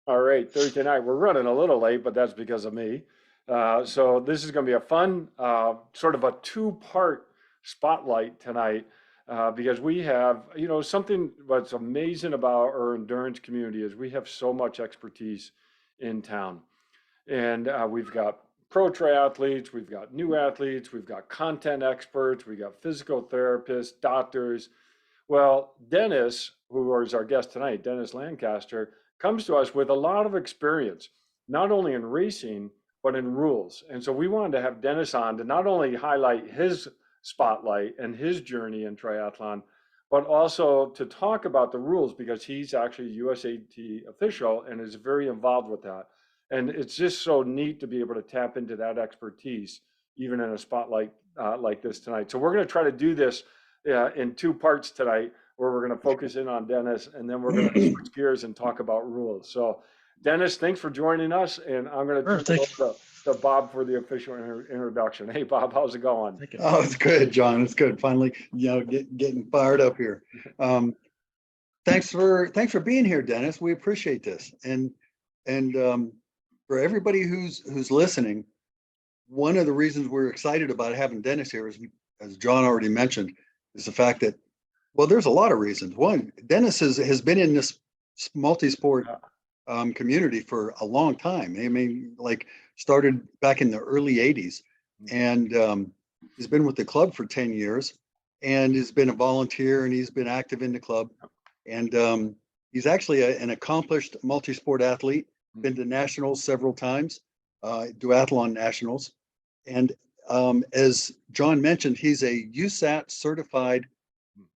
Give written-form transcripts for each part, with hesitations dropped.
All right, Thursday night. We're running a little late, but that's because of me. So this is going to be a fun, sort of a two-part spotlight tonight, because we have, something what's amazing about our endurance community is we have so much expertise in town. And we've got pro triathletes, we've got new athletes, we've got content experts, we've got physical therapists, doctors. Well, Dennis, who is our guest tonight, Dennis Lancaster, comes to us with a lot of experience, not only in racing, but in rules. And so we wanted to have Dennis on to not only highlight his spotlight and his journey in triathlon, but also to talk about the rules because he's actually a USAT official and is very involved with that. And it's just so neat to be able to tap into that expertise, even in a spotlight like this tonight. So we're going to try to do this in two parts tonight, where we're going to focus in on Dennis, and then we're going to switch gears and talk about rules. So, Dennis, thanks for joining us, and I'm going to Sure, turn it over to Bob for the official introduction. Hey, Bob, how's it going? Oh, it's good, John. It's good. Finally, getting fired up here. Thanks for being here, Dennis. We appreciate this, and for everybody who's listening, one of the reasons we're excited about having Dennis here is, as John already mentioned, is the fact that, well, there's a lot of reasons. One, Dennis has been in this multi-sport community for a long time. I mean, like started back in the early 80s, and he's been with the club for 10 years and has been a volunteer, and he's been active in the club. And he's actually an accomplished multi-sport athlete, been to nationals several times, duathlon nationals. And as John mentioned, he's a USAT certified,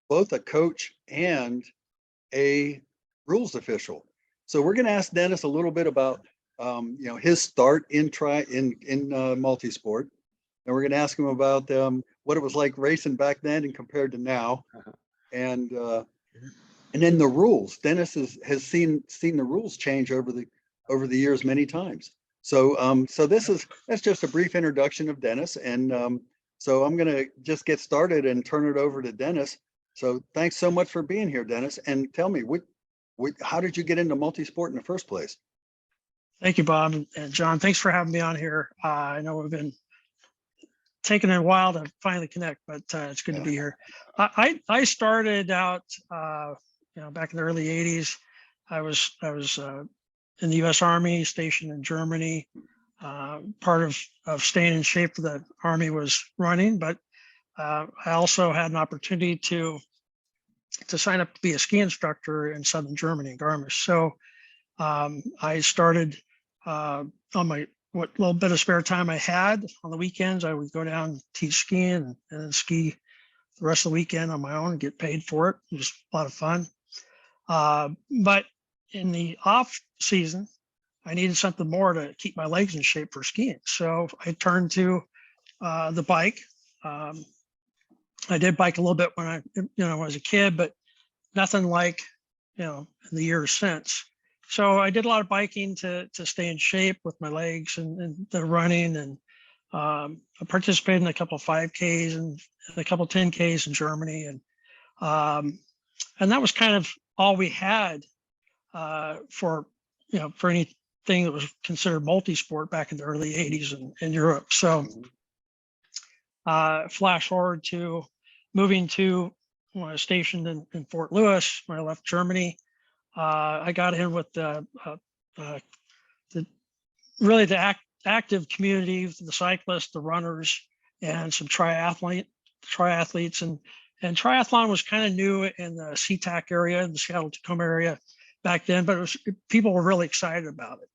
both a coach and a rules official. So we're going to ask Dennis a little bit about his start in multi-sport, and we're going to ask him about what it was like racing back then and compared to now, and then the rules. Dennis has seen the rules change over the years many times. So that's just a brief introduction of Dennis, and so I'm going to just get started and turn it over to Dennis. So thanks so much for being here, Dennis, and tell me, how did you get into multi-sport in the first place? Thank you, Bob and John. Thanks for having me on here. I know we've been taking a while to finally connect, but it's good to be here. I started out, back in the early '80s. I was in the U.S. Army, stationed in Germany. Part of staying in shape for the Army was running, but I also had an opportunity to sign up to be a ski instructor in southern Germany, Garmisch. So I started on what little bit of spare time I had on the weekends. I would go down and teach skiing and then ski the rest of the weekend on my own and get paid for it. It was a lot of fun. But in the off season, I needed something more to keep my legs in shape for skiing. So I turned to the bike. I did bike a little bit when I was a kid, but nothing like, in the years since. So I did a lot of biking to stay in shape with my legs and the running, and I participated in a couple of 5Ks and a couple of 10Ks in Germany, and that was kind of all we had for anything that was considered multi-sport back in the early '80s in Europe. So flash forward to moving to when I was stationed in Fort Lewis when I left Germany. I got in with the active community, the cyclists, the runners, and some triathletes, and triathlon was kind of new in the SeaTac area, in the Seattle-Tacoma area back then, but people were really excited about it.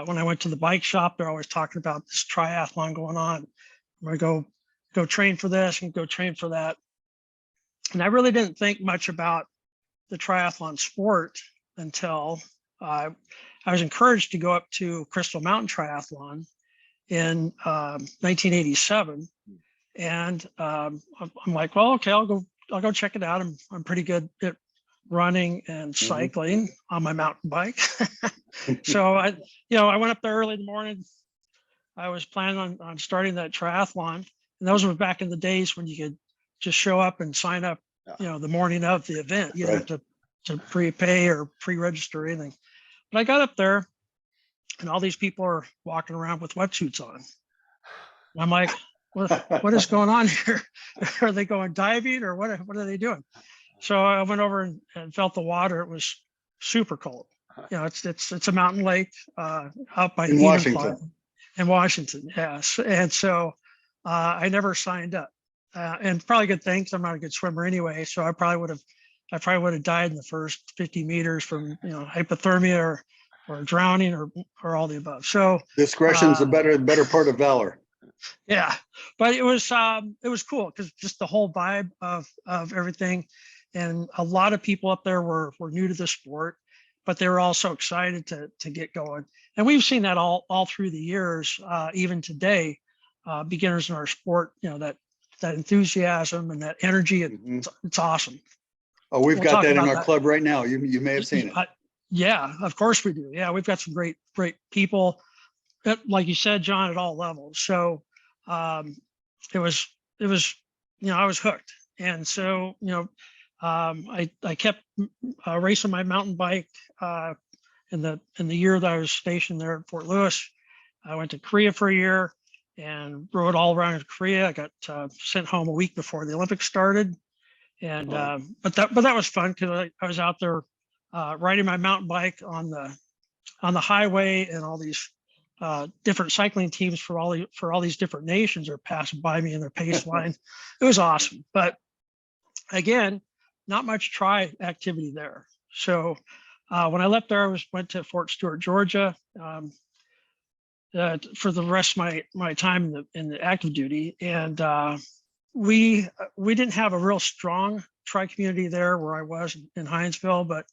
When I went to the bike shop, they're always talking about this triathlon going on. I'm going to go train for this and go train for that. And I really didn't think much about the triathlon sport until I was encouraged to go up to Crystal Mountain Triathlon in 1987. And I'm like, well, okay, I'll go check it out. I'm pretty good at running and cycling on my mountain bike. So I went up there early in the morning. I was planning on starting that triathlon. And those were back in the days when you could just show up and sign up, the morning of the event. You didn't have to prepay or pre-register or anything. But I got up there and all these people are walking around with wetsuits on. And I'm like, what is going on here? Are they going diving or what are they doing? So I went over and felt the water. It was super cold. You know, it's a mountain lake out by In Washington. in Washington. Yes. And so I never signed up. And probably a good thing because I'm not a good swimmer anyway. So I probably would have died in the first 50 meters from, you know, hypothermia or drowning or all the above. So Discretion's the better part of valor. yeah, but it was cool because just the whole vibe of everything, and a lot of people up there were new to the sport, but they were also excited to get going. And we've seen that all through the years, even today, beginners in our sport, you know, that enthusiasm and that energy, it's awesome. Oh, we've We'll got talk that in about our that. club right now. You may have seen it. Yeah, of course we do. Yeah, we've got some great people, like you said, John, at all levels. So it was, you know, I was hooked. And so, you know, I kept racing my mountain bike in the year that I was stationed there at Fort Lewis. I went to Korea for a year and rode all around Korea. I got sent home a week before the Olympics started. And but that was fun because I was out there riding my mountain bike on the highway, and all these different cycling teams for all these different nations are passing by me in their pace line. It was awesome. But again, not much tri activity there. So when I left there, went to Fort Stewart, Georgia, for the rest of my time in the active duty. And we didn't have a real strong tri community there where I was in Hinesville, but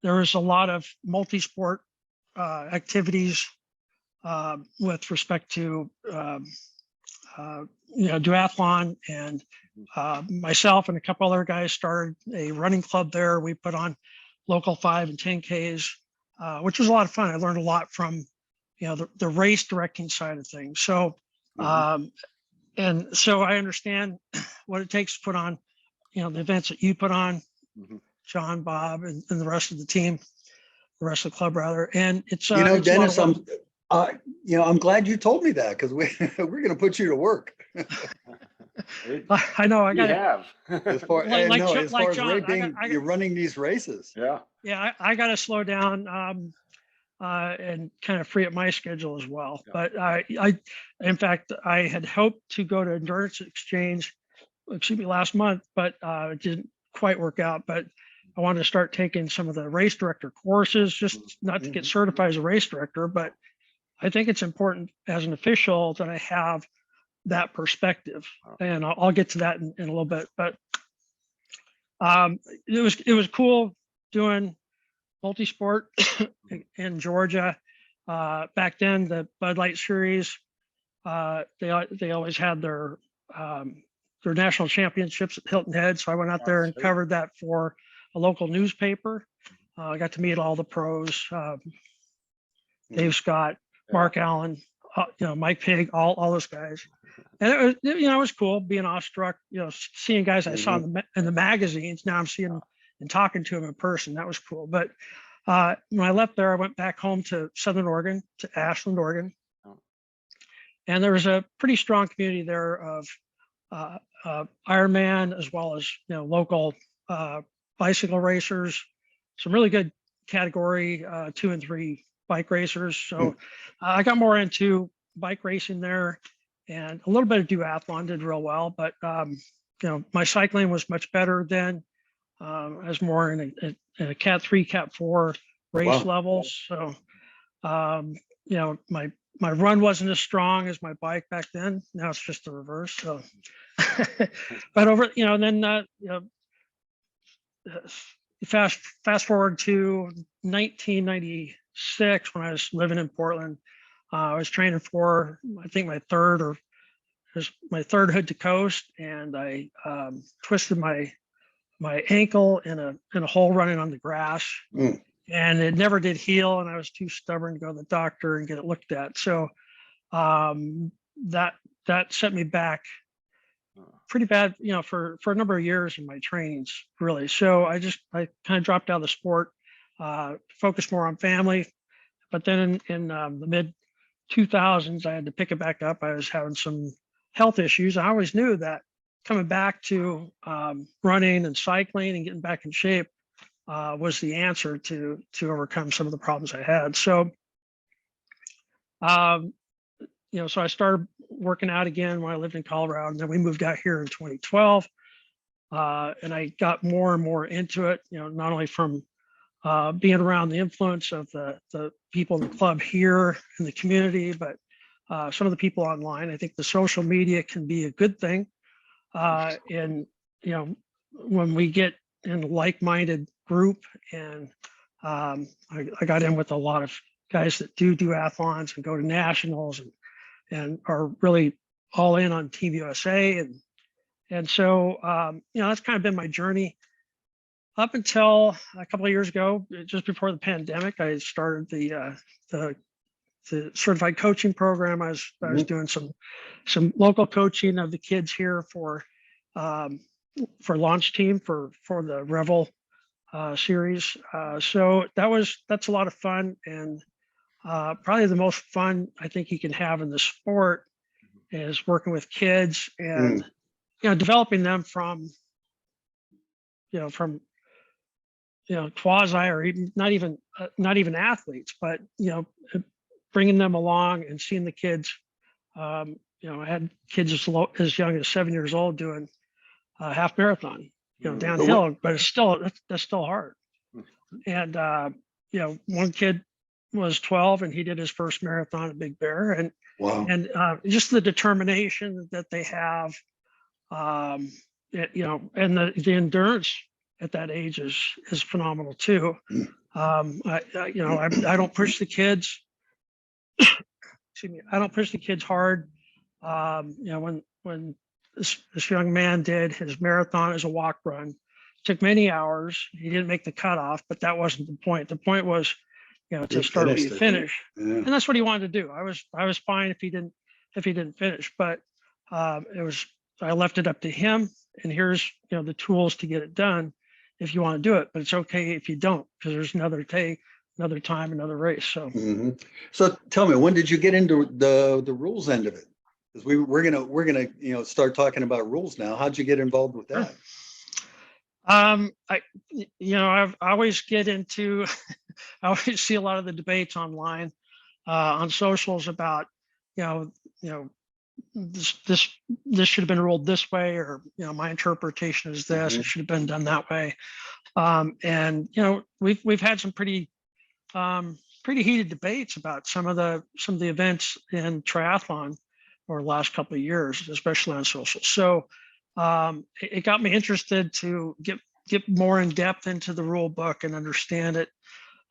there was a lot of multi-sport activities with respect to you know, duathlon, and myself and a couple other guys started a running club there. We put on local 5 and 10Ks, which was a lot of fun. I learned a lot from, you know, the race directing side of things. So and so I understand what it takes to put on, you know, the events that you put on, John, Bob, and the rest of the team, the rest of the club rather. And it's You know, it's a lot of Dennis, work. I'm glad you told me that, because we're going to put you to work. I know I We got have. As far as John, you're running these races. Yeah. Yeah, I got to slow down and kind of free up my schedule as well. Yeah. But in fact, I had hoped to go to Endurance Exchange, last month, but it didn't quite work out. But I wanted to start taking some of the race director courses, just not to get certified as a race director, but I think it's important as an official that I have that perspective, and I'll get to that in a little bit. But it was cool doing multi-sport in Georgia. Back then, the Bud Light series, they always had their national championships at Hilton Head. So I went out there and covered that for a local newspaper. I got to meet all the pros, Dave Scott, Mark Allen, you know, Mike Pigg, all those guys. And it was, you know, it was cool being awestruck, you know, seeing guys I saw in the magazines. Now I'm seeing them and talking to them in person. That was cool. But when I left there, I went back home to Southern Oregon, to Ashland, Oregon. And there was a pretty strong community there of Ironman, as well as, you know, local bicycle racers, some really good category 2 and 3 bike racers. So I got more into bike racing there, and a little bit of duathlon, did real well. But you know, my cycling was much better then. I was more in a Cat 3, Cat 4 race levels. So you know, my run wasn't as strong as my bike back then. Now it's just the reverse. So but over, you know, and then you know, fast forward to 1996 when I was living in Portland. I was training for, I think, my third hood to coast, and I twisted my ankle in a hole running on the grass, and it never did heal, and I was too stubborn to go to the doctor and get it looked at. So that set me back pretty bad, you know, for a number of years in my trainings, really. So I kind of dropped out of the sport. focus more on family. But then in the mid 2000s, I had to pick it back up. I was having some health issues. I always knew that coming back to running and cycling and getting back in shape was the answer to overcome some of the problems I had. So, so I started working out again when I lived in Colorado, and then we moved out here in 2012. And I got more and more into it, not only from being around the influence of the people in the club here in the community, but some of the people online. I think the social media can be a good thing. And, when we get in a like-minded group, and I got in with a lot of guys that do duathlons and go to nationals and are really all in on Team USA. And so, that's kind of been my journey up until a couple of years ago. Just before the pandemic, I started the certified coaching program. I was doing some local coaching of the kids here for launch team for the Revel series. So that's a lot of fun, and probably the most fun I think you can have in the sport is working with kids and developing them from quasi, or even not even athletes, but bringing them along and seeing the kids. I had kids as young as 7 years old doing a half marathon, downhill, but that's still hard. And one kid was 12 and he did his first marathon at Big Bear, and Wow. And just the determination that they have, and the endurance at that age is phenomenal too. I don't push the kids. Excuse me. I don't push the kids hard. When this young man did his marathon as a walk run, it took many hours. He didn't make the cutoff, but that wasn't the point. The point was, to start where you finish, and that's what he wanted to do. I was fine if he didn't finish, but I left it up to him. And here's the tools to get it done if you want to do it. But it's okay if you don't, because there's another day, another time, another race. So, So tell me, when did you get into the rules end of it? Because we're gonna start talking about rules now. How'd you get involved with that? I always get into. I always see a lot of the debates online, on socials about, this should have been ruled this way, or my interpretation is this. It should have been done that way. And we've had some pretty heated debates about some of the events in triathlon over the last couple of years, especially on social. So it got me interested to get more in depth into the rule book and understand it,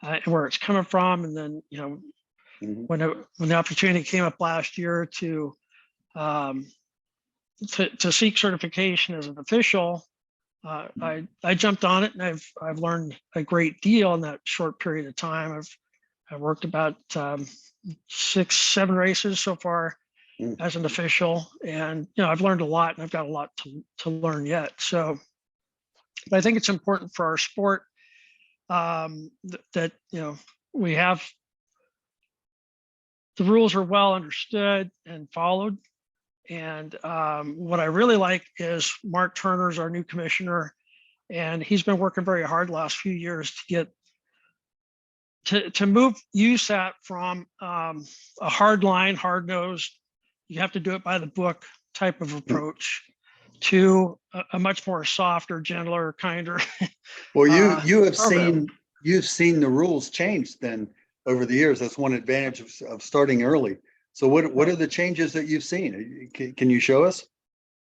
and where it's coming from. And then when the opportunity came up last year to seek certification as an official, I jumped on it, and I've learned a great deal in that short period of time. I've worked about 6-7 races so far as an official, and I've learned a lot, and I've got a lot to learn yet. So, but I think it's important for our sport that we have the rules are well understood and followed. And what I really like is Mark Turner's our new commissioner, and he's been working very hard the last few years to get to move USAT from a hard line, hard nosed, you have to do it by the book type of approach, to a much more softer, gentler, kinder. Well, you've seen the rules change then over the years. That's one advantage of starting early. So what are the changes that you've seen? Can you show us?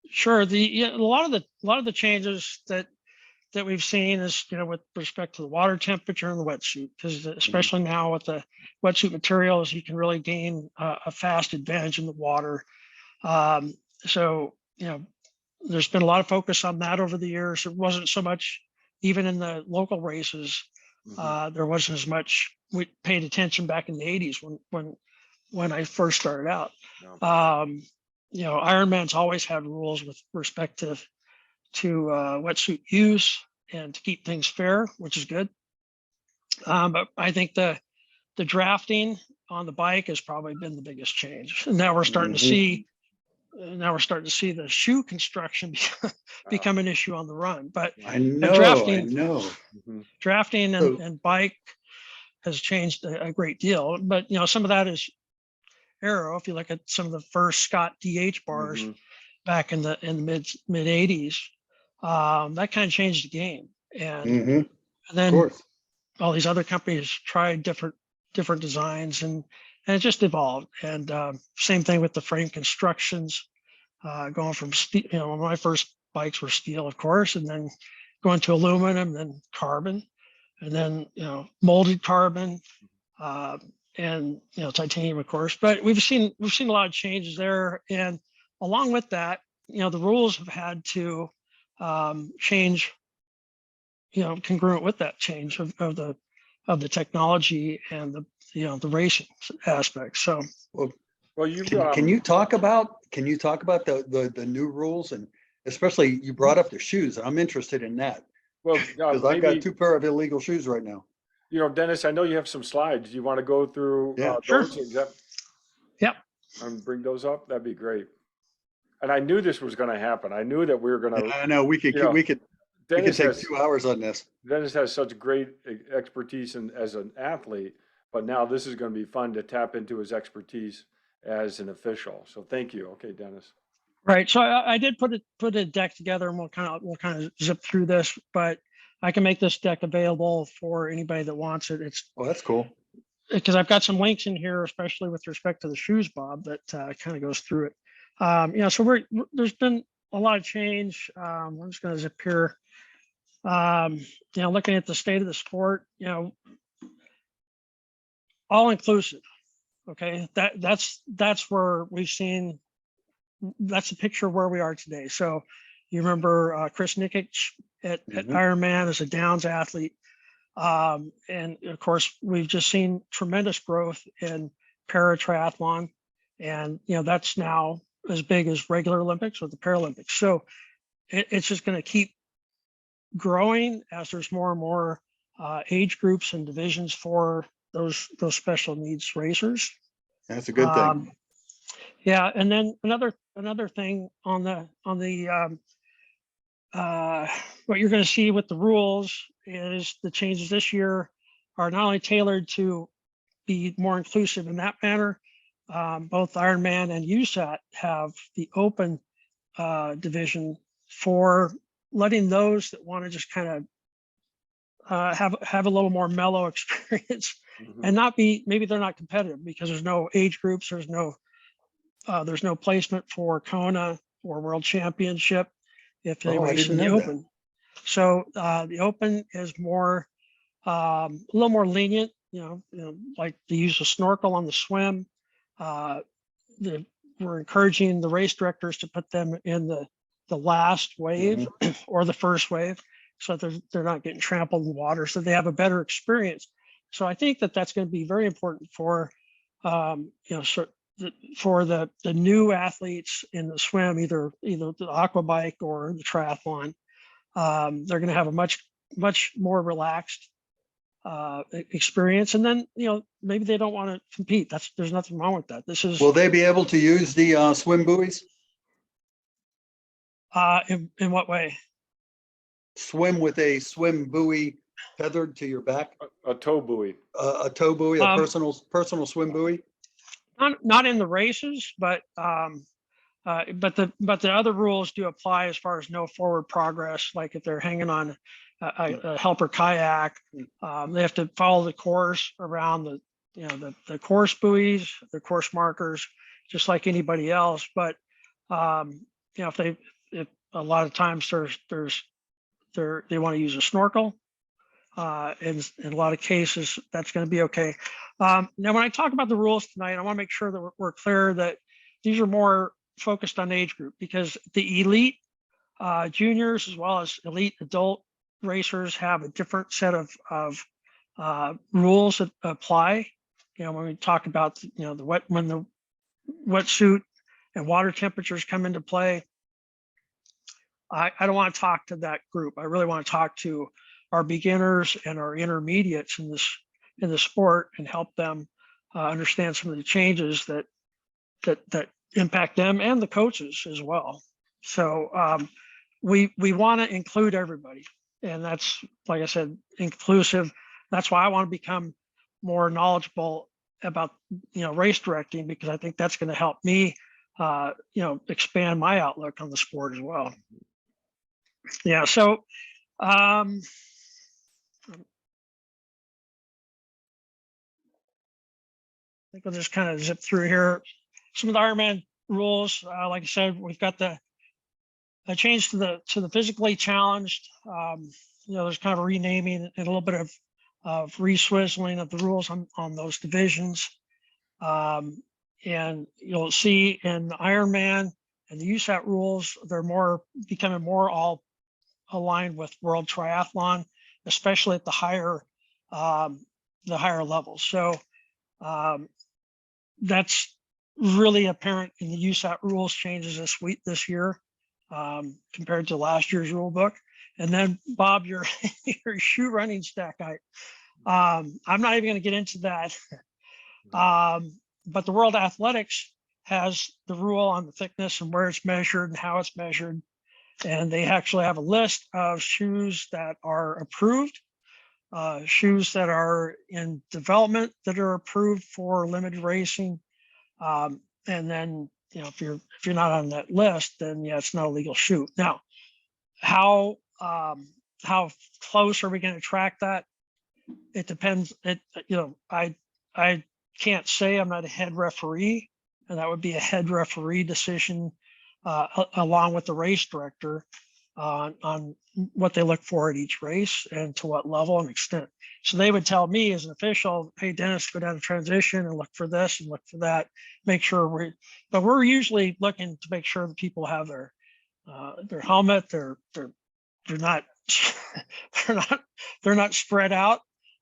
Sure. A lot of the changes that we've seen is with respect to the water temperature in the wetsuit, because especially now with the wetsuit materials, you can really gain a fast advantage in the water. So there's been a lot of focus on that over the years. It wasn't so much even in the local races. There wasn't as much. We paid attention back in the 80s when I first started out. Ironman's always had rules with respect to wetsuit use and to keep things fair, which is good. But I think the drafting on the bike has probably been the biggest change. And now we're starting to see the shoe construction become an issue on the run. But I know, I drafting, know. drafting So- and bike has changed a great deal. But some of that is aero. If you look at some of the first Scott DH bars back in the mid 80s, that kind of changed the game. And then course. all these other companies tried different designs, and it just evolved. And same thing with the frame constructions, going from steel. My first bikes were steel, of course, and then going to aluminum, then carbon, and then molded carbon, and titanium, of course. But we've seen a lot of changes there, and along with that, the rules have had to change, congruent with that change of the technology and the racing aspect. So, Well, you can you talk about the new rules, and especially you brought up the shoes? I'm interested in that well, because I've got 2 pair of illegal shoes right now. Dennis, I know you have some slides. Do you want to go through Yeah, sure. those? Yep. And bring those up? That'd be great. And I knew this was going to happen. I knew that we were going to. I know we could Dennis take has 2 hours on this. Dennis has such great expertise as an athlete, but now this is going to be fun to tap into his expertise as an official. So thank you. Okay, Dennis. Right. So I did put a deck together, and we'll kind of zip through this, but I can make this deck available for anybody that wants it. It's That's cool. because I've got some links in here, especially with respect to the shoes, Bob, that kind of goes through it. So there's been a lot of change. I'm just going to zip here. Looking at the state of the sport, all inclusive. Okay, that's where we've seen. That's the picture of where we are today. So you remember Chris Nikic at Ironman as a Downs athlete. And of course, we've just seen tremendous growth in para triathlon. And, that's now as big as regular Olympics or the Paralympics. So it's just going to keep growing as there's more and more age groups and divisions for those special needs racers. That's a good thing. Yeah, and then another thing on the what you're going to see with the rules is the changes this year are not only tailored to be more inclusive in that manner. Both Ironman and USAT have the open division for letting those that want to just kind of have a little more mellow experience and not be, maybe they're not competitive because there's no age groups, there's no placement for Kona or World Championship if they race in the open. So the open is more a little more lenient, like the use of snorkel on the swim. We're encouraging the race directors to put them in the last wave or the first wave, so that they're not getting trampled in water, so they have a better experience. So I think that's going to be very important for for the new athletes in the swim, either the aqua bike or the triathlon. They're going to have a much more relaxed experience, and then maybe they don't want to compete. There's nothing wrong with that. Will they be able to use the swim buoys? In what way? Swim with a swim buoy tethered to your back. A tow buoy. A tow buoy, a personal swim buoy. Not in the races, but the other rules do apply as far as no forward progress. Like if they're hanging on a helper kayak, they have to follow the course around the course buoys, the course markers, just like anybody else. But if a lot of times they want to use a snorkel, in a lot of cases that's going to be okay. Now, when I talk about the rules tonight, I want to make sure that we're clear that these are more focused on age group, because the elite juniors as well as elite adult racers have a different set of rules that apply. When we talk about when the wetsuit and water temperatures come into play, I don't want to talk to that group. I really want to talk to our beginners and our intermediates in the sport and help them understand some of the changes that impact them and the coaches as well. So we want to include everybody, and that's, like I said, inclusive. That's why I want to become more knowledgeable about race directing, because I think that's going to help me expand my outlook on the sport as well. Yeah, so I think we'll just kind of zip through here. Some of the Ironman rules, like I said, we've got a change to the physically challenged. There's kind of a renaming and a little bit of re-swizzling of the rules on those divisions. And you'll see in the Ironman and the USAT rules, they're becoming more all aligned with World Triathlon, especially at the higher levels. So that's really apparent in the USAT rules changes this year compared to last year's rule book. And then Bob, your shoe running stack height. I'm not even going to get into that. But the World Athletics has the rule on the thickness and where it's measured and how it's measured. And they actually have a list of shoes that are approved, shoes that are in development that are approved for limited racing. And then, if you're not on that list, then yeah, it's not a legal shoe. Now, how close are we going to track that? It depends. I can't say. I'm not a head referee, and that would be a head referee decision along with the race director on what they look for at each race and to what level and extent. So they would tell me as an official, hey, Dennis, go down to transition and look for this and look for that, make sure but we're usually looking to make sure that people have their helmet, they're not they're not spread out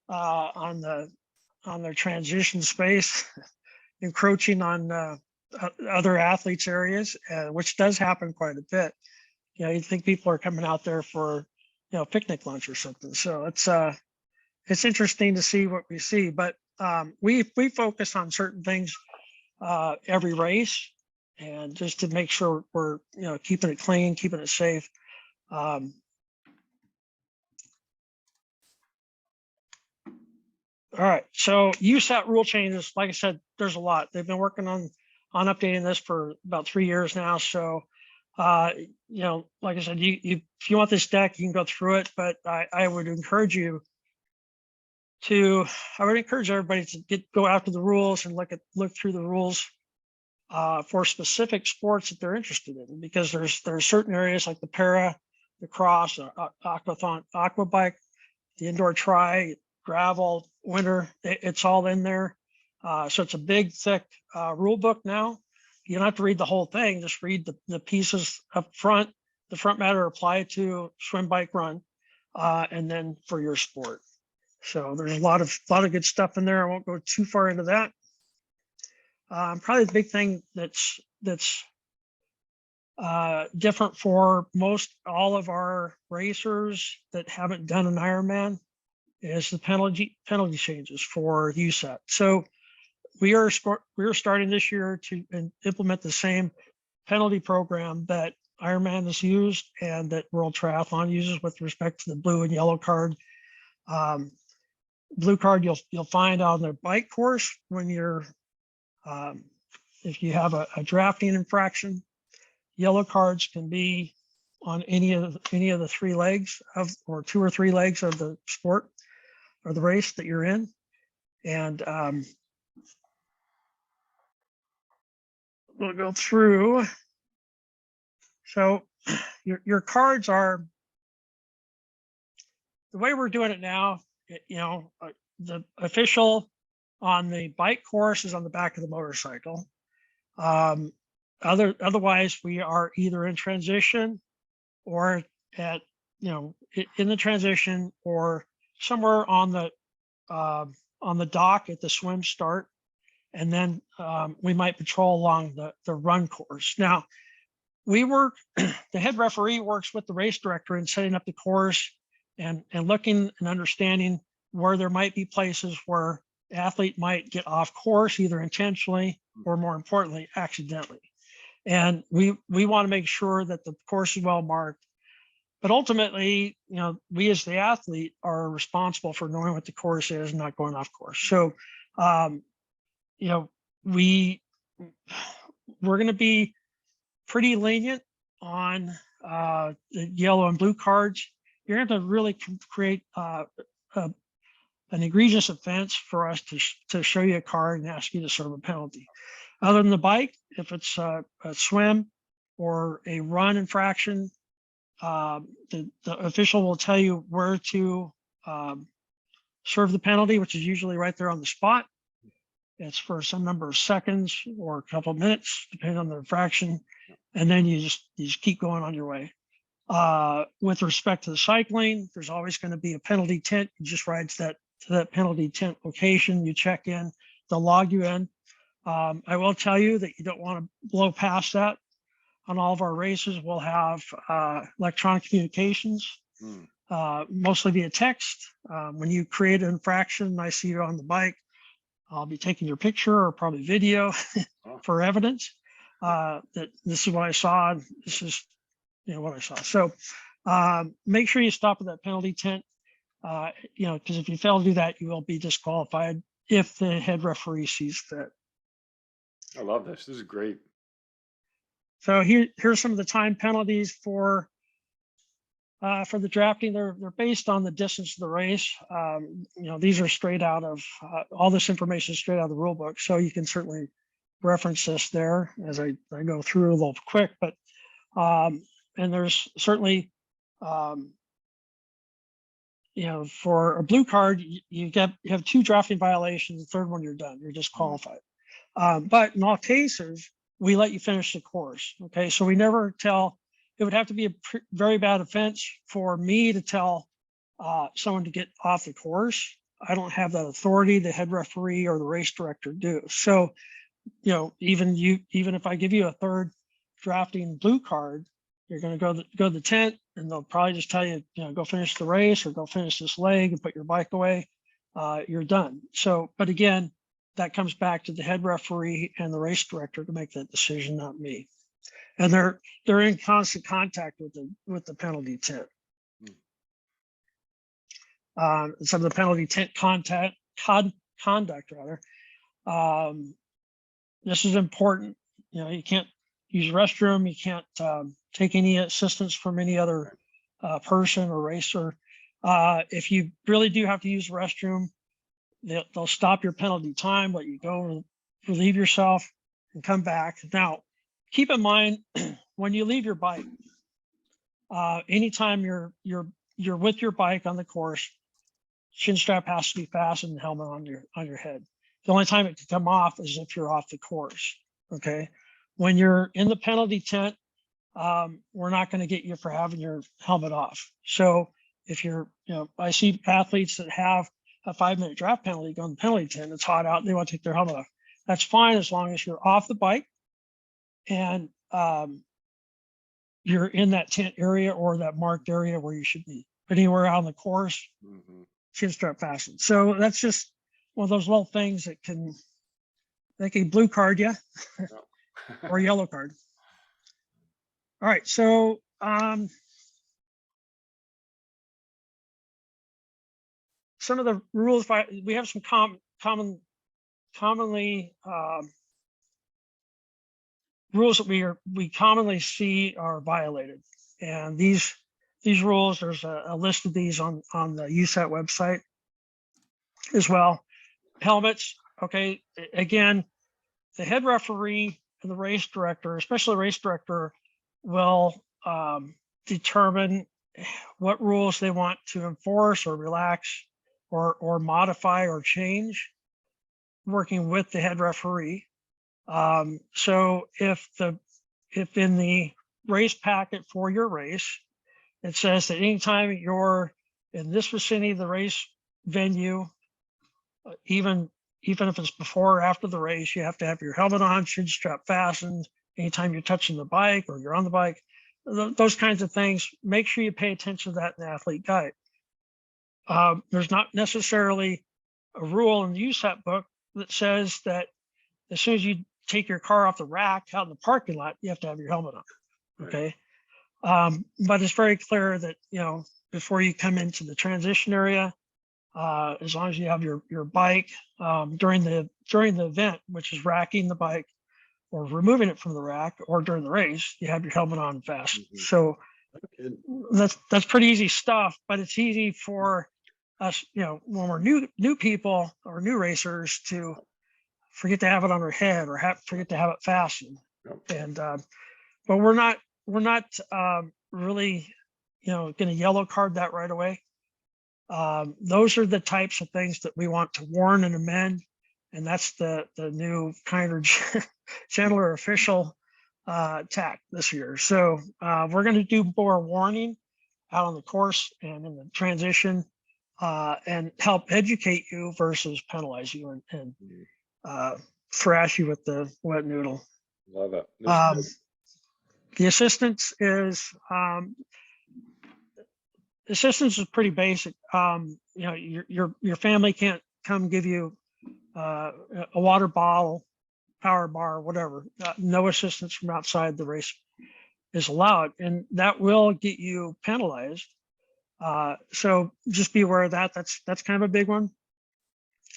on their transition space, encroaching on other athletes' areas, which does happen quite a bit. You think people are coming out there for picnic lunch or something. So it's interesting to see what we see, but we focus on certain things every race, and just to make sure we're keeping it clean, keeping it safe. All right, so USAT rule changes, like I said, there's a lot. They've been working on updating this for about 3 years now. So, like I said, if you want this deck, you can go through it, but I would encourage everybody to go after the rules and look through the rules for specific sports that they're interested in, because there are certain areas like the para, the cross, aquathon, aqua bike, the indoor tri, gravel, winter, it's all in there. So it's a big, thick rule book now. You don't have to read the whole thing, just read the pieces up front. The front matter apply to swim, bike, run, and then for your sport. So there's a lot of good stuff in there. I won't go too far into that. Probably the big thing that's different for all of our racers that haven't done an Ironman is the penalty changes for USAT. So we are starting this year to implement the same penalty program that Ironman has used and that World Triathlon uses with respect to the blue and yellow card. Blue card you'll find on the bike course when you're if you have a drafting infraction. Yellow cards can be on any of the 3 legs or 2 or 3 legs of the sport or the race that you're in. And we'll go through. So your cards are, the way we're doing it now, the official on the bike course is on the back of the motorcycle. Otherwise, we are either in transition or in the transition or somewhere on the dock at the swim start. And then we might patrol along the run course. Now, the head referee works with the race director in setting up the course and looking and understanding where there might be places where the athlete might get off course, either intentionally or, more importantly, accidentally. And we want to make sure that the course is well marked. But ultimately, we as the athlete are responsible for knowing what the course is and not going off course. So, we're going to be pretty lenient on the yellow and blue cards. You're going to really create an egregious offense for us to show you a card and ask you to serve a penalty. Other than the bike, if it's a swim or a run infraction, the official will tell you where to serve the penalty, which is usually right there on the spot. It's for some number of seconds or a couple of minutes, depending on the infraction. And then you just keep going on your way. With respect to the cycling, there's always going to be a penalty tent. You just ride to that penalty tent location. You check in, they'll log you in. I will tell you that you don't want to blow past that. On all of our races, we'll have electronic communications, mostly via text. When you create an infraction and I see you on the bike, I'll be taking your picture or probably video for evidence that this is what I saw. This is what I saw. So make sure you stop at that penalty tent, because if you fail to do that, you will be disqualified if the head referee sees fit. I love this. This is great. So here's some of the time penalties for the drafting. They're based on the distance of the race. These are straight out of all this information is straight out of the rule book. So you can certainly reference this there as I go through a little quick. But and there's certainly for a blue card, you have 2 drafting violations. The third one, you're done. You're disqualified. But in all cases, we let you finish the course. Okay, so we never tell. It would have to be a very bad offense for me to tell someone to get off the course. I don't have that authority. The head referee or the race director do. So, even if I give you a third drafting blue card, you're going to go to the tent, and they'll probably just tell you, go finish the race or go finish this leg and put your bike away. You're done. So, but again, that comes back to the head referee and the race director to make that decision, not me. And they're in constant contact with the penalty tent. Some of the penalty tent conduct rather. This is important. You can't use restroom. You can't take any assistance from any other person or racer. If you really do have to use the restroom, they'll stop your penalty time, let you go relieve yourself and come back. Now, keep in mind when you leave your bike, anytime you're with your bike on the course, shin strap has to be fastened and helmet on your head. The only time it can come off is if you're off the course. Okay. When you're in the penalty tent, we're not going to get you for having your helmet off. So if I see athletes that have a 5-minute draft penalty go in the penalty tent, it's hot out, and they want to take their helmet off. That's fine as long as you're off the bike and you're in that tent area or that marked area where you should be. But anywhere out on the course, shin strap fastened. So that's just one of those little things that can blue card you or yellow card. All right, so some of the rules, we have some commonly rules that we commonly see are violated. And these rules, there's a list of these on the USAT website as well. Helmets, okay, again, the head referee and the race director, especially the race director, will determine what rules they want to enforce or relax or modify or change, working with the head referee. So if in the race packet for your race, it says that anytime you're in this vicinity of the race venue, even if it's before or after the race, you have to have your helmet on, shin strap fastened. Anytime you're touching the bike or you're on the bike, those kinds of things, make sure you pay attention to that in the athlete guide. there's not necessarily a rule in the USAT book that says that as soon as you take your car off the rack out in the parking lot, you have to have your helmet on. Okay. But it's very clear that, before you come into the transition area, as long as you have your bike, during the event, which is racking the bike or removing it from the rack, or during the race, you have your helmet on and fast. So that's pretty easy stuff, but it's easy for us, when we're new people or new racers, to forget to have it on our head or forget to have it fastened. And but we're not really going to yellow card that right away. Those are the types of things that we want to warn and amend, and that's the new kinder, gentler official tack this year. So we're going to do more warning out on the course and in the transition, and help educate you versus penalize you and thrash you with the wet noodle. Love it. The assistance is pretty basic. Your family can't come give you a water bottle, power bar, whatever. No assistance from outside the race is allowed, and that will get you penalized. So just be aware of that. That's kind of a big one.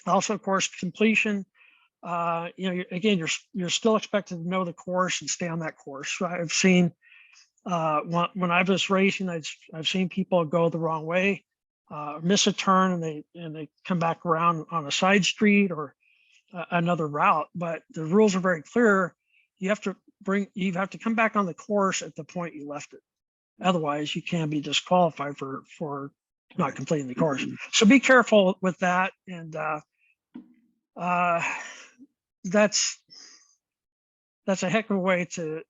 Also, of course, completion. Again, you're still expected to know the course and stay on that course. So I've seen when I was racing, I've seen people go the wrong way, miss a turn, and they come back around on a side street or another route. But the rules are very clear. You have to come back on the course at the point you left it. Otherwise, you can be disqualified for not completing the course. So be careful with that. And that's a heck of a way to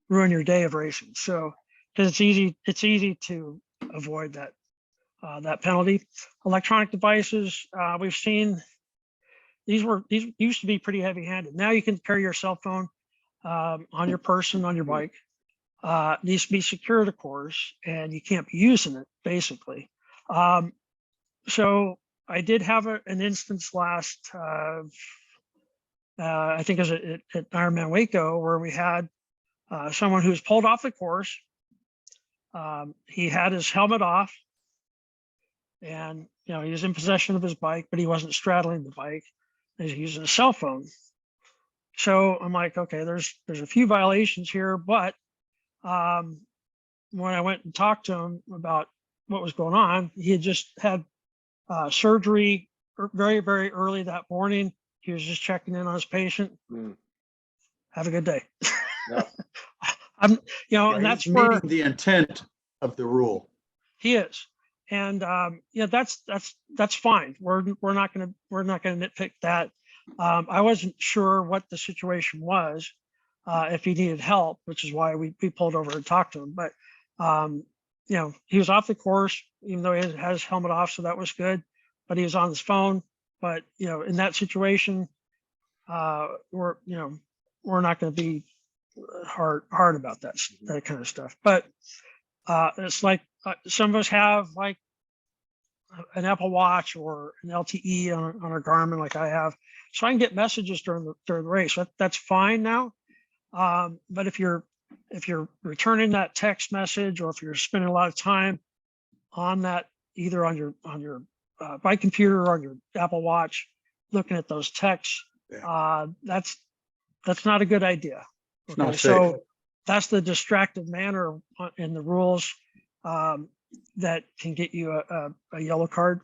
ruin your day of racing. So, because it's easy to avoid that penalty. Electronic devices, we've seen these used to be pretty heavy-handed. Now you can carry your cell phone on your person, on your bike. Needs to be secured, of course, and you can't be using it, basically. So I did have an instance last, I think it was at Ironman Waco, where we had someone who was pulled off the course. He had his helmet off, and he was in possession of his bike, but he wasn't straddling the bike. He was using a cell phone. So I'm like, okay, there's a few violations here, but when I went and talked to him about what was going on, he had just had surgery very, very early that morning. He was just checking in on his patient. Have a good day. Yeah. And that's He's where meeting the intent of the rule. he is. And that's fine. We're not gonna nitpick that. I wasn't sure what the situation was, if he needed help, which is why we pulled over and talked to him. But he was off the course, even though he had his helmet off, so that was good. But he was on his phone. But in that situation, we're not going to be hard about that kind of stuff. But it's like some of us have like an Apple Watch or an LTE on a Garmin, like I have, so I can get messages during the race. That's fine now. But if you're returning that text message, or if you're spending a lot of time on that, either on your bike computer or on your Apple Watch, looking at those texts, that's not a good idea. It's not safe. So that's the distracted manner in the rules that can get you a yellow card.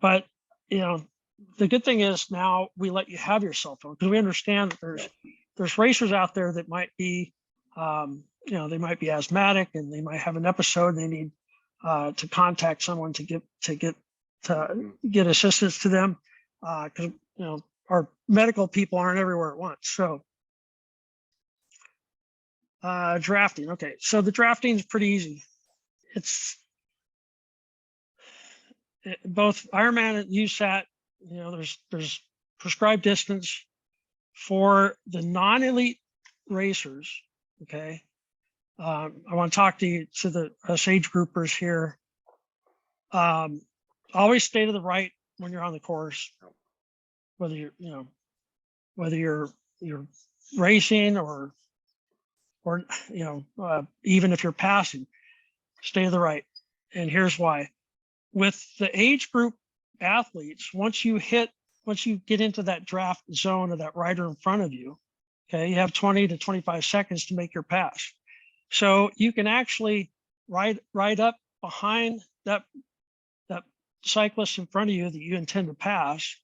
But the good thing is now we let you have your cell phone, because we understand that there's racers out there that might be they might be asthmatic, and they might have an episode, and they need to contact someone to get assistance to them, because our medical people aren't everywhere at once. So drafting. Okay, so the drafting is pretty easy. It's both Ironman and USAT. There's prescribed distance for the non-elite racers. Okay, I want to talk to us age groupers here. Always stay to the right when you're on the course, whether you're racing or even if you're passing, stay to the right. And here's why. With the age group athletes, once you get into that draft zone of that rider in front of you, okay, you have 20 to 25 seconds to make your pass. So you can actually ride up behind that cyclist in front of you that you intend to pass,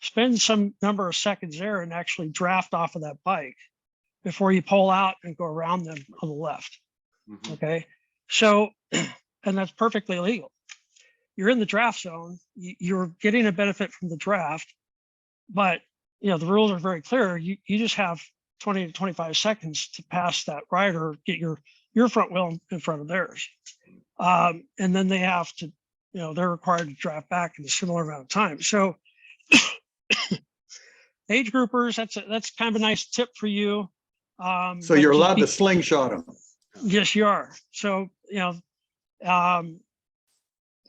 spend some number of seconds there and actually draft off of that bike before you pull out and go around them on the left. Mhm. Okay. So, and that's perfectly legal. You're in the draft zone, you're getting a benefit from the draft, but the rules are very clear. You just have 20 to 25 seconds to pass that rider, get your front wheel in front of theirs. And then they have to, they're required to draft back in a similar amount of time. So age groupers, that's kind of a nice tip for you. So but you're just allowed to slingshot them. Yes, you are. So,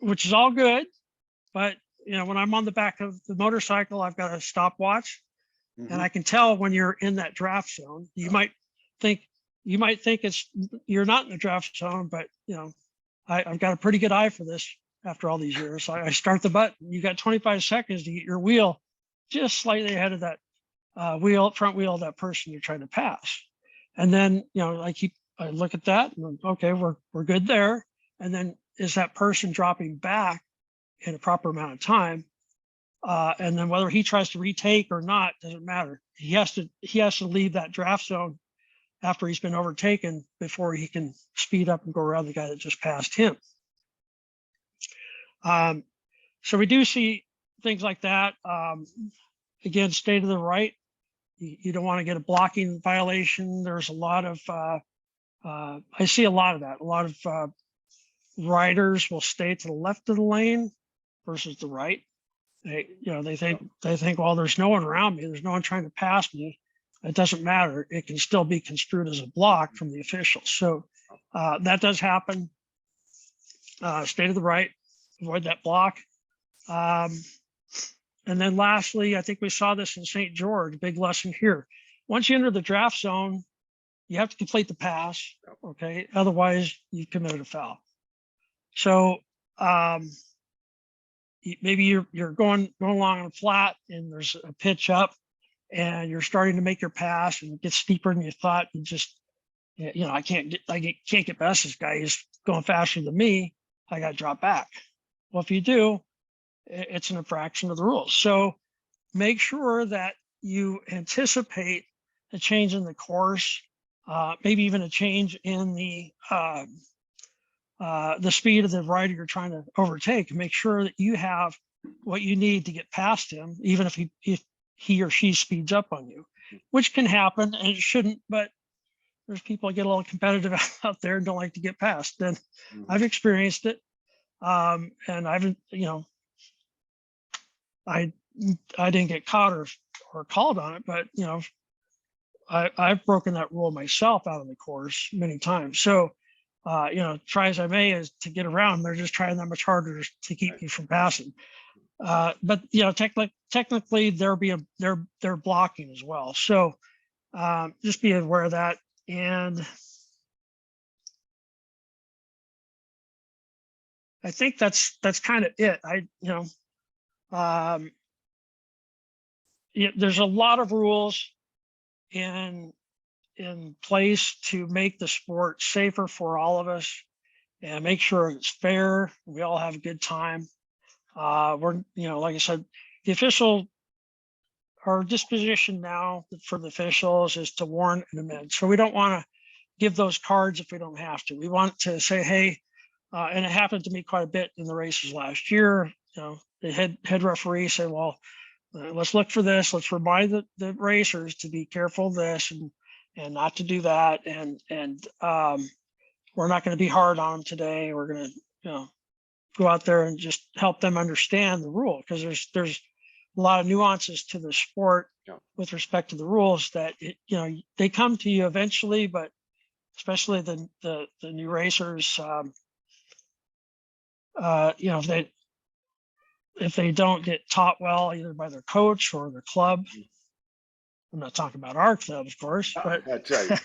which is all good, but when I'm on the back of the motorcycle, I've got a stopwatch and I can tell when you're in that draft zone. You might think you're not in the draft zone, but I've got a pretty good eye for this after all these years. I start the button. You got 25 seconds to get your wheel just slightly ahead of that front wheel of that person you're trying to pass. And then, I look at that and okay, we're good there. And then is that person dropping back in a proper amount of time? And then whether he tries to retake or not, doesn't matter. He has to leave that draft zone after he's been overtaken before he can speed up and go around the guy that just passed him. So we do see things like that. Again, stay to the right. You don't want to get a blocking violation. There's a lot of, I see a lot of that. A lot of riders will stay to the left of the lane versus the right. They think, well, there's no one around me. There's no one trying to pass me. It doesn't matter. It can still be construed as a block from the officials. So that does happen. Stay to the right, avoid that block. And then lastly, I think we saw this in St. George, big lesson here. Once you enter the draft zone, you have to complete the pass, okay? Otherwise, you've committed a foul. So maybe you're going along on a flat and there's a pitch up and you're starting to make your pass and it gets steeper than you thought. You just, I can't get past this guy. He's going faster than me. I got to drop back. Well, if you do, it's an infraction of the rules. So make sure that you anticipate a change in the course, maybe even a change in the speed of the rider you're trying to overtake. Make sure that you have what you need to get past him, even if he or she speeds up on you, which can happen and it shouldn't, but there's people that get a little competitive out there and don't like to get past. And I've experienced it. And I've, I didn't get caught or called on it, but I've broken that rule myself out on the course many times. So, try as I may is to get around. They're just trying that much harder to keep me from passing. But technically they're blocking as well. So just be aware of that. And I think that's kind of it. There's a lot of rules in place to make the sport safer for all of us and make sure it's fair. We all have a good time. We're, like I said, our disposition now for the officials is to warn and amend. So we don't want to give those cards if we don't have to. We want to say, hey, and it happened to me quite a bit in the races last year. The head referee said, well, let's look for this. Let's remind the racers to be careful of this and not to do that. And we're not going to be hard on them today. We're going to, go out there and just help them understand the rule, because there's a lot of nuances to the sport with respect to the rules that they come to you eventually, but especially the new racers, you know, if they don't get taught well, either by their coach or their club. I'm not talking about our club, of course, but That's right.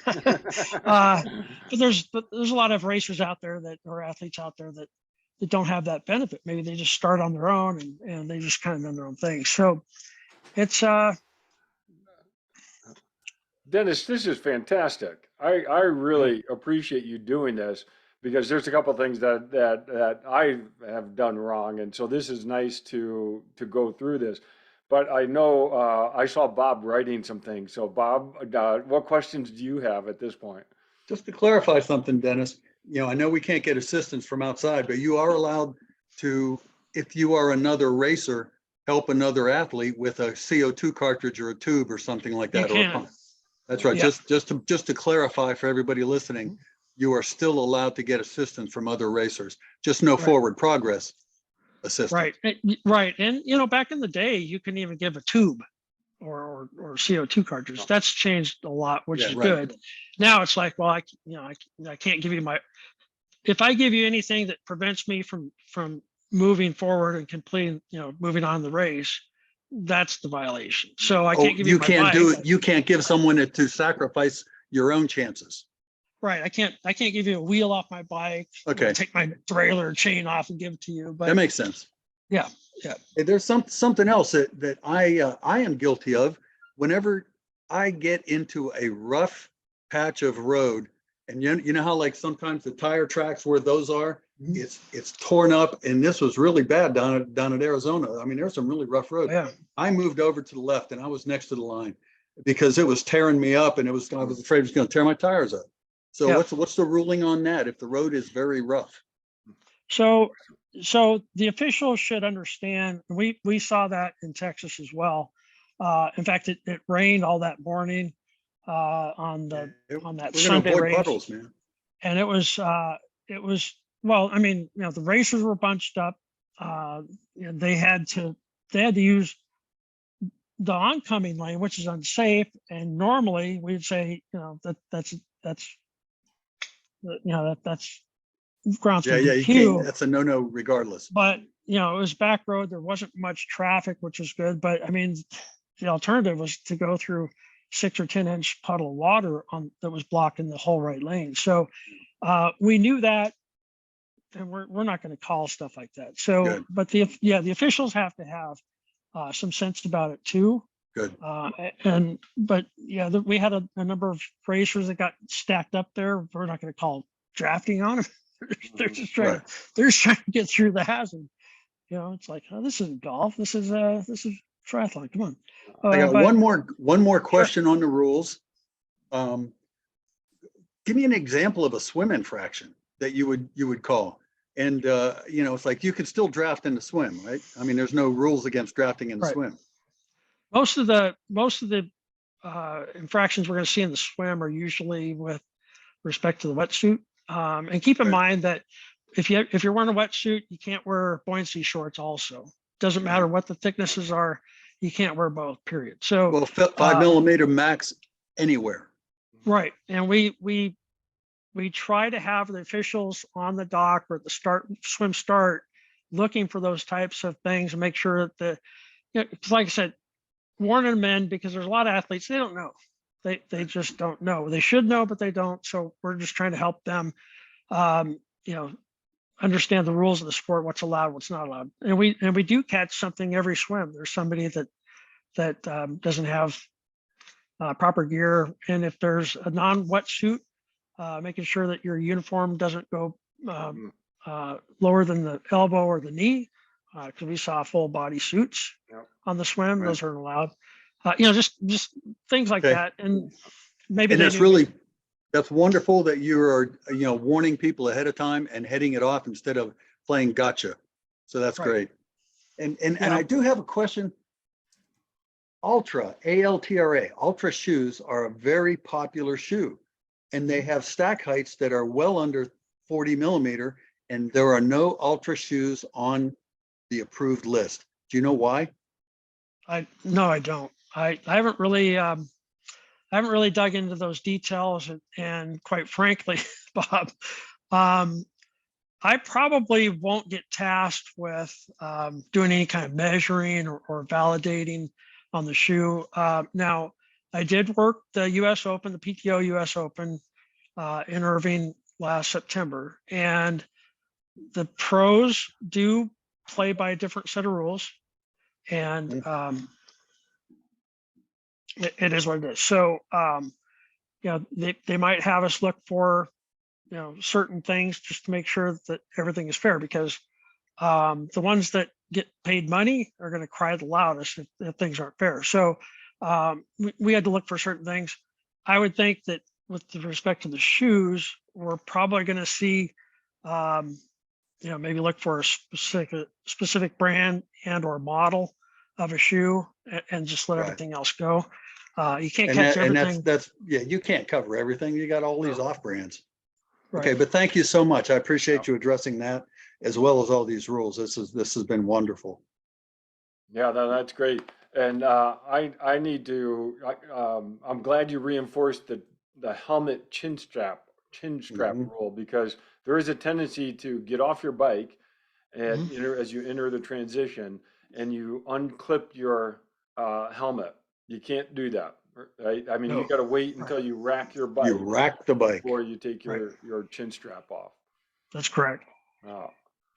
but there's a lot of racers out there that, or athletes out there that don't have that benefit. Maybe they just start on their own and they just kind of know their own thing. So it's Dennis, this is fantastic. I really appreciate you doing this because there's a couple of things that I have done wrong, and so this is nice to go through this. But I know I saw Bob writing some things. So Bob, what questions do you have at this point? Just to clarify something, Dennis, I know we can't get assistance from outside, but you are allowed to, if you are another racer, help another athlete with a CO2 cartridge or a tube or something like that. you Or a can. pump. That's right. Yeah. Just to clarify for everybody listening, you are still allowed to get assistance from other racers, just no Right. forward progress assistance. Right, right. And back in the day, you can even give a tube or CO2 cartridge. That's changed a lot, which Yeah, is right. good. Now it's like, well, I can't give you if I give you anything that prevents me from moving forward and completing, moving on the race, that's the violation. So I can't give you my can't do bike. it. You can't give someone it to sacrifice your own chances. Right. I can't give you a wheel off my bike. Okay. Take my trailer chain off and give it to you. But That makes sense. yeah. Hey, there's something else that I am guilty of. Whenever I get into a rough patch of road, and you know how like sometimes the tire tracks where those are, it's torn up, and this was really bad down at Arizona. I mean, there's some really rough roads. Yeah. I moved over to the left, and I was next to the line because it was tearing me up, and I was afraid it was going to tear my tires up. So Yeah. what's the ruling on that if the road is very rough? So the officials should understand. We saw that in Texas as well. In fact, it rained all that morning on that We're going to Sunday avoid race, puddles, man. and it was well. I mean, the racers were bunched up. They had to use the oncoming lane, which is unsafe. And normally we'd say, that's grounds for Yeah, you DQ. can't. That's a no regardless. But it was back road. There wasn't much traffic, which was good. But I mean, the alternative was to go through 6 or 10 inch puddle of water that was blocking the whole right lane. So we knew that, and we're not going to call stuff like that. So, Good. but the officials have to have some sense about it too. Good. We had a number of racers that got stacked up there. We're not going to call drafting on them. They're just trying to get through that. And it's like, oh, this isn't golf. This is triathlon. Come on. I got one more question on the rules. Give me an example of a swim infraction that you would call. And it's like you can still draft in the swim, right? I mean, there's no rules against drafting in the swim. Most of the infractions we're going to see in the swim are usually with respect to the wetsuit. And keep in mind that if you're wearing a wetsuit, you can't wear buoyancy shorts also. Doesn't matter what the thicknesses are, you can't wear both, period. So, well, 5 millimeter max anywhere. Right. And we try to have the officials on the dock or at the swim start looking for those types of things and make sure that like I said, warning them in, because there's a lot of athletes, they don't know. They just don't know. They should know, but they don't. So we're just trying to help them, understand the rules of the sport, what's allowed, what's not allowed. And we do catch something every swim. There's somebody that doesn't have proper gear. And if there's a non-wetsuit, making sure that your uniform doesn't go lower than the elbow or the knee, because we saw full body suits on the swim. Right. Those aren't allowed. Just things like that. And maybe that's wonderful that you are, warning people ahead of time and heading it off instead of playing gotcha. So that's great. And I do have a question. Ultra, ALTRA, Ultra shoes are a very popular shoe, and they have stack heights that are well under 40 millimeter, and there are no Ultra shoes on the approved list. Do you know why? No, I don't. I haven't really dug into those details, and quite frankly, Bob, I probably won't get tasked with doing any kind of measuring or validating on the shoe. Now, I did work the U.S. Open, the PTO U.S. Open in Irving last September, and the pros do play by a different set of rules, and it is what it is. So, they might have us look for, certain things just to make sure that everything is fair, because the ones that get paid money are going to cry the loudest if things aren't fair. So we had to look for certain things. I would think that with respect to the shoes, we're probably going to see, maybe look for a specific brand and or model of a shoe and just let Right. everything else go. You can't And catch that, and everything. that's, yeah, you can't cover everything. You got all these off brands. Right. Okay, but thank you so much. I appreciate you addressing that as well as all these rules. This has been wonderful. Yeah, that's great. And I need to, I'm glad you reinforced the helmet chin strap Mhm. rule, because there is a tendency to get off your bike and Mm-hmm. as you enter the transition and you unclip your helmet. You can't do that, right? I mean, you No. got to wait Right. until you rack your You bike rack the bike. before you take Right. your chin strap off. That's correct. Oh,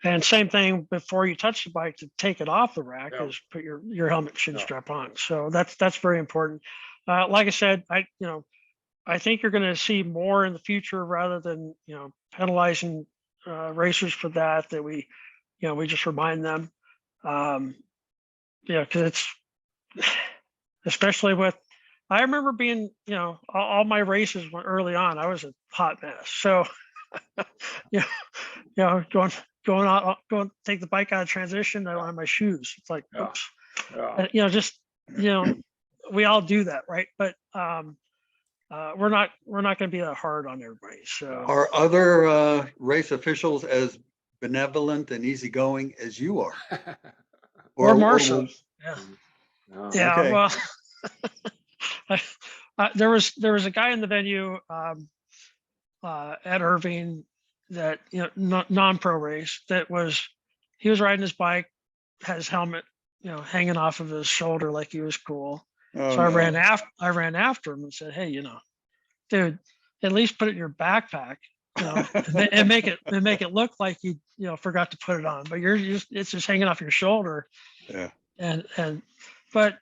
And same thing before you touch the bike to take it off the rack yeah, is put your helmet chin yeah. strap on. So that's very important. Like I said, I think you're going to see more in the future rather than penalizing racers for that. That we just remind them, because it's especially with. I remember being all my races were early on. I was a hot mess. So yeah, going take the bike out of transition. I don't have my shoes. It's like, Yeah, oops. yeah. Just we all do that, right? But we're not going to be that hard on everybody. So Are other race officials as benevolent and easygoing as you are? or more so. will- Yeah. Yeah. Yeah. Okay. Well, there was a guy in the venue at Irving that non-pro race that he was riding his bike, had his helmet hanging off of his shoulder like he was cool. Oh, So I ran no. after him and said, "Hey, dude, at least put it in your backpack, and make it look like you forgot to put it on, but it's just hanging off your shoulder." Yeah. But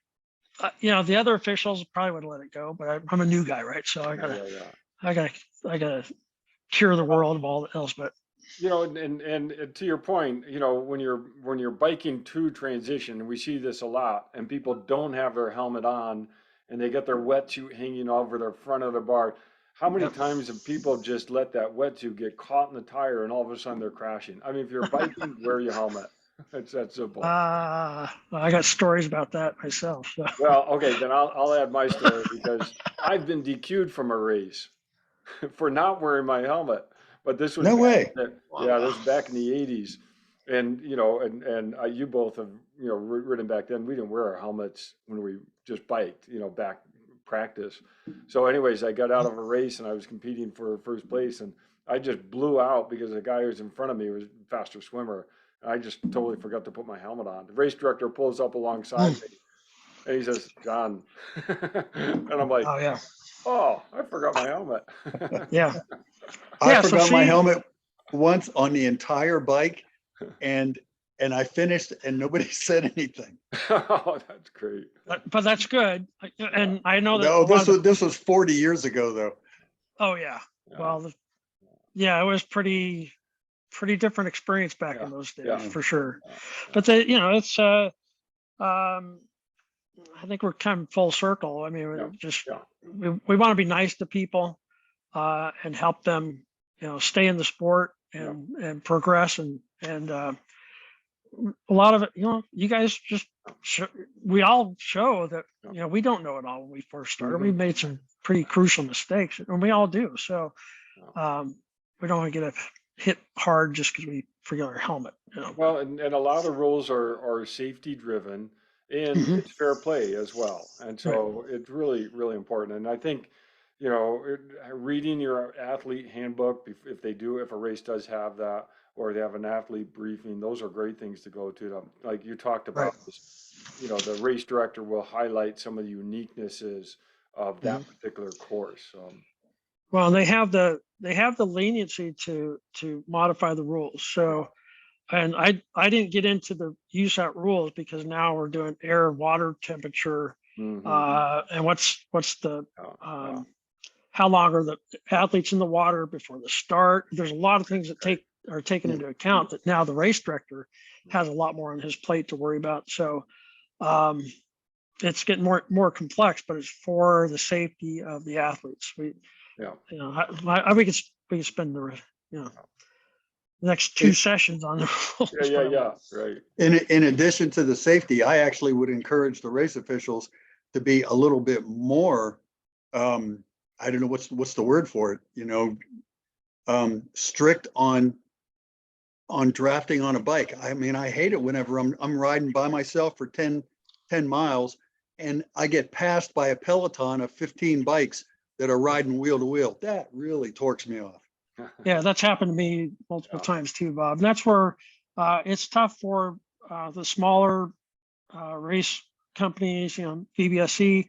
the other officials probably would let it go, but I'm a new guy, right? So Yeah. I gotta cure the world of all else, but And to your point, when you're biking to transition, and we see this a lot, and people don't have their helmet on, and they get their wetsuit hanging over their front of the bar. How many yep. times have people just let that wetsuit get caught in the tire, and all of a sudden they're crashing? I mean, if you're biking, wear your helmet. It's that simple. I got stories about that myself. So. Well, okay, then I'll add my story, because I've been DQ'd from a race for not wearing my helmet. But this was No back, way. yeah, Wow. this was back in the 80s. And, you both have, ridden back then. We didn't wear our helmets when we just biked, back practice. So anyways, I got out of a race and I was competing for first place, and I just blew out because the guy who was in front of me was a faster swimmer. And I just totally forgot to put my helmet on. The race director pulls up alongside me and he says, "John," and I'm like, Oh yeah. "Oh, I forgot my helmet." Yeah. I Yeah. So forgot my see, helmet once on the entire bike, and I finished and nobody said anything. Oh, that's great. but that's good. And I know that No, a lot of this was 40 years ago though. oh yeah. Yeah, Well, yeah, it was pretty different experience back yeah, in those days yeah, for sure. yeah, But it's I think we're kind of full circle. I mean, yeah, yeah, we want to be nice to people and help them, stay in the sport yeah, and progress and a lot of it, you guys just we all show that yeah. we don't know it all when we first started. We Mhm. made some pretty crucial mistakes, and we all do. So Yeah. we don't want to get hit hard just because we forget our helmet. Well, and a lot of the rules are safety driven, and Mhm. it's fair play as well. And Right. so it's really, really important. And I think, reading your athlete handbook, if a race does have that, or they have an athlete briefing. Those are great things to go to. Like you talked Right. about, you know, the race director will highlight some of the uniquenesses of that Mhm. particular course. Well, they have the leniency to modify the rules. So, and I didn't get into the USAT rules because now we're doing air and water temperature, and what's the how long are the athletes in the water before the start? There's a lot of things that are taken into account that now the race director has a lot more on his plate to worry about. So it's getting more complex, but it's for the safety of the athletes. We could spend the next two sessions on the rules. Right. In addition to the safety, I actually would encourage the race officials to be a little bit more, I don't know what's the word for it, you know, strict on drafting on a bike. I mean, I hate it whenever I'm riding by myself for 10 miles and I get passed by a peloton of 15 bikes that are riding wheel to wheel. That really torques me off. Yeah, that's happened to me multiple times too, Bob. And that's where it's tough for the smaller race companies, you know, VBSC.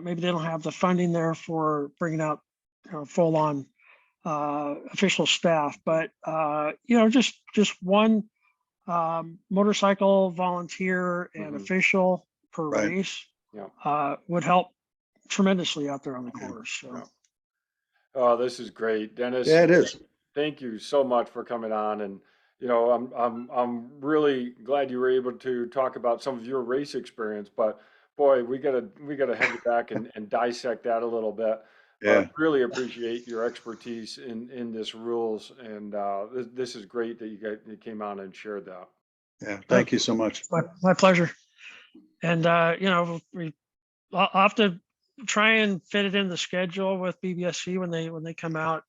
Maybe they don't have the funding there for bringing out full on official staff, but you know, just one motorcycle volunteer and official per Right. race would help tremendously out there on the course. So. Oh, this is great, Dennis. Yeah, it is. Thank you so much for coming on, and you know, I'm really glad you were able to talk about some of your race experience. But boy, we gotta have you back and dissect that a little bit. Yeah. But really appreciate your expertise in this rules, and this is great that you came on and shared that. Yeah. Thank you so much. My pleasure. And you know, I'll have to try and fit it in the schedule with BBSC when they come out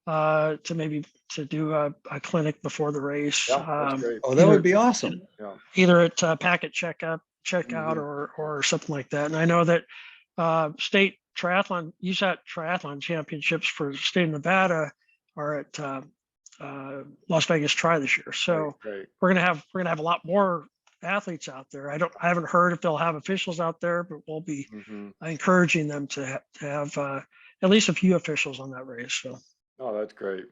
to maybe to do a clinic before the race. Yeah, that's great. Oh, that would be awesome. Yeah. Either at packet checkout or something like that. And I know that state triathlon, USAT triathlon championships for the state of Nevada are at Las Vegas Tri this year. So Great. we're gonna have a lot more athletes out there. I haven't heard if they'll have officials out there, but we'll be encouraging them to have at least a few officials on that race. So. Oh, that's great.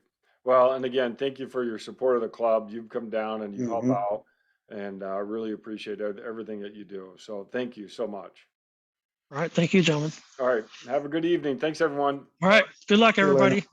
Well, and again, thank you for your support of the club. You've come down and you help out, and I really appreciate everything that you do. So thank you so much. All right. Thank you, gentlemen. All right. Have a good evening. Thanks, everyone. All right. Good luck, See you later. everybody.